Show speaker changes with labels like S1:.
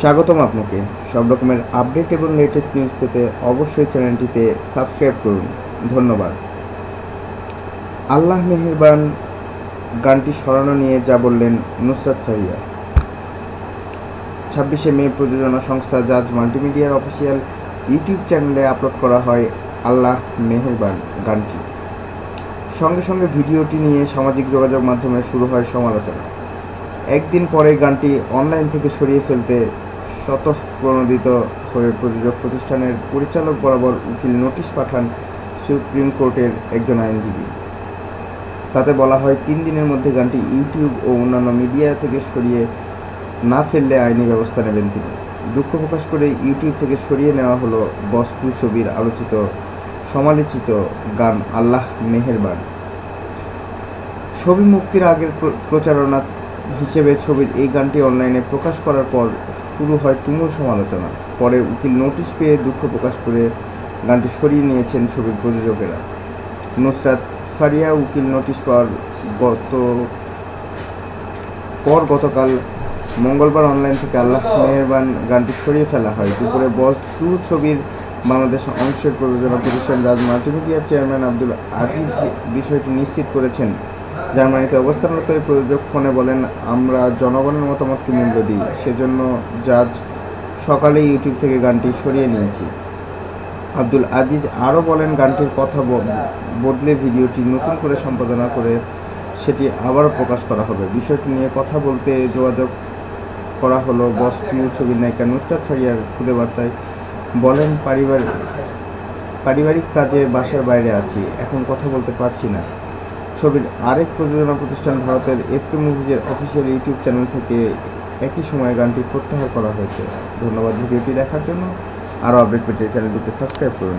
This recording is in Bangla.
S1: স্বাগতম আপনাকে। সব রকমের আপডেট এবং লেটেস্ট নিউজ পেতে অবশ্যই চ্যানেলটিতে সাবস্ক্রাইব করুন। ধন্যবাদ। আল্লাহ মেহেরবান গানটি সরানো নিয়ে যা বললেন নুসরাত ফারিয়া। 26শে মে প্রযোজনা সংস্থা জাজ মাল্টিমিডিয়ার অফিসিয়াল ইউটিউব চ্যানেলে আপলোড করা হয় আল্লাহ মেহেরবান গানটি। সঙ্গে সঙ্গে ভিডিওটি নিয়ে সামাজিক যোগাযোগ মাধ্যমে শুরু হয় সমালোচনা। একদিন পরে গানটি অনলাইন থেকে সরিয়ে ফেলতে স্বতঃপ্রণোদিত হয়ে প্রযোজক প্রতিষ্ঠানের পরিচালক বরাবর উকিল নোটিশ পাঠান সুপ্রিম কোর্টের একজন আইনজীবী। তাতে বলা হয় 3 দিনের মধ্যে গানটি ইউটিউব ও অন্যান্য মিডিয়া থেকে সরিয়ে না ফেললে আইনি ব্যবস্থা নেবেন তিনি। দুঃখ প্রকাশ করে ইউটিউব থেকে সরিয়ে নেওয়া হলো বস 2 ছবির আলোচিত সমালোচিত গান আল্লাহ মেহেরবান। ছবি মুক্তির আগের প্রচারণা হিসেবে ছবির এই গানটি অনলাইনে প্রকাশ করার পর শুরু হয় তুমুল সমালোচনা। পরে উকিল নোটিশ পেয়ে দুঃখ প্রকাশ করে গানটি সরিয়ে নিয়েছেন ছবির প্রযোজকেরা। নুসরাত ফারিয়া উকিল নোটিশ পাওয়ার গতকাল মঙ্গলবার অনলাইন থেকে আল্লাহ মেহেরবান গানটি সরিয়ে ফেলা হয়। দুপুরে বস 2 ছবির বাংলাদেশ অংশের প্রযোজনা প্রতিষ্ঠান জাজ মাল্টিমিডিয়ার চেয়ারম্যান আব্দুল আজিজ বিষয়টি নিশ্চিত করেছেন। জার্মানিতে অবস্থানরত এই প্রযোজক ফোনে বলেন, আমরা জনগণের মতামতকে মূল্য দিই, সেজন্য জাজ সকালে ইউটিউব থেকে গানটি সরিয়ে নিয়েছি। আব্দুল আজিজ আরও বলেন, গানটির কথা বদলে ভিডিওটি নতুন করে সম্পাদনা করে সেটি আবারও প্রকাশ করা হবে। বিষয়টি নিয়ে কথা বলতে যোগাযোগ করা হলো বস 2 ছবির নায়িকা নুসরাত ফারিয়ার। খুদে বার্তায় বলেন, পারিবারিক কাজে বাসার বাইরে আছি, এখন কথা বলতে পারছি না। ছবির আরেক প্রযোজনা প্রতিষ্ঠান ভারতের এসকে মুভিজের অফিসিয়াল ইউটিউব চ্যানেল থেকে একই সময়ে গানটি প্রত্যাহার করা হয়েছে। ধন্যবাদ ভিডিওটি দেখার জন্য। আরও আপডেট পেতে চ্যানেলটিতে সাবস্ক্রাইব করুন।